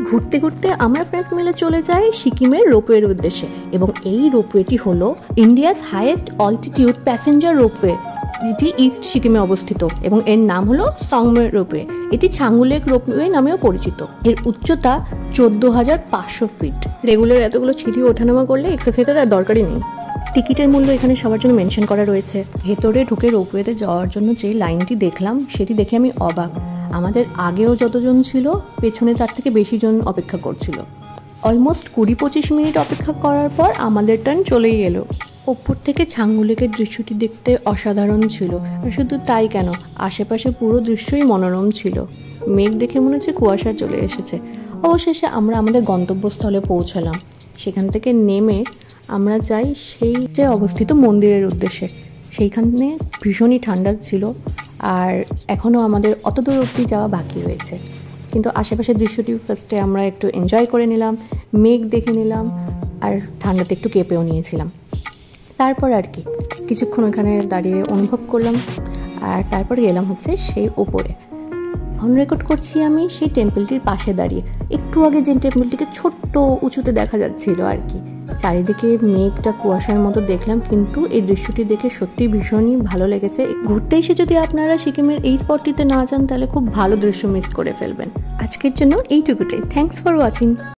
ঘুরতে ঘুরতে আমরা ফ্রেন্ডস মিলে চলে যাই সিকিমের রোপওয়ের উদ্দেশ্যে এবং এই রোপওয়েটি হলো India's highest altitude passenger ropeway, যেটি ইস্ট সিকিমে অবস্থিত এবং এর নাম হলো সংমে রোপওয়ে। এটি ছাঙ্গুলেক রোপওয়ে নামেও পরিচিত। এর উচ্চতা 14,500 ফিট। রেগুলার এতগুলো সিঁড়ি ওঠানামা করলে এক্সারসাইজের আর দরকারই নেই। টিকিটের মূল্য এখানে সবার জন্য মেনশন করা রয়েছে। ভেতরে ঢুকে রোপওয়েতে যাওয়ার জন্য যে লাইনটি দেখলাম সেটি দেখে আমি অবাক। আমাদের আগেও যতজন ছিল পেছনে তার থেকে বেশি জন অপেক্ষা করছিল। অলমোস্ট 20-25 মিনিট অপেক্ষা করার পর আমাদের টার্ন চলেই এলো। ওপর থেকে ছাঙ্গুলেকের দৃশ্যটি দেখতে অসাধারণ ছিল। আর শুধু তাই কেন, আশেপাশে পুরো দৃশ্যই মনোরম ছিল। মেঘ দেখে মনে হচ্ছে কুয়াশা চলে এসেছে। অবশেষে আমরা আমাদের গন্তব্যস্থলে পৌঁছালাম। সেখান থেকে নেমে আমরা যাই সেই যে অবস্থিত মন্দিরের উদ্দেশ্যে। সেইখানে ভীষণই ঠান্ডা ছিল আর এখনও আমাদের অত দূর অবধি যাওয়া বাকি রয়েছে। কিন্তু আশেপাশের দৃশ্যটি ফার্স্টে আমরা একটু এনজয় করে নিলাম, মেঘ দেখে নিলাম আর ঠান্ডাতে একটু কেঁপেও নিয়েছিলাম। তারপর আর কি কিছুক্ষণ ওখানে দাঁড়িয়ে অনুভব করলাম আর তারপর গেলাম হচ্ছে সেই ওপরে। এখন রেকর্ড করছি আমি সেই টেম্পলটির পাশে দাঁড়িয়ে। একটু আগে যে টেম্পলটিকে ছোট্ট উঁচুতে দেখা যাচ্ছিল আর কি। চারিদিকে মেঘটা কুয়াশার মতো দেখলাম, কিন্তু এই দৃশ্যটি দেখে সত্যি ভীষণই ভালো লেগেছে। ঘুরতে এসে যদি আপনারা সিকিমের এই স্পটটিতে না যান তাহলে খুব ভালো দৃশ্য মিস করে ফেলবেন। আজকের জন্য এইটুকুটাই। Thanks for watching.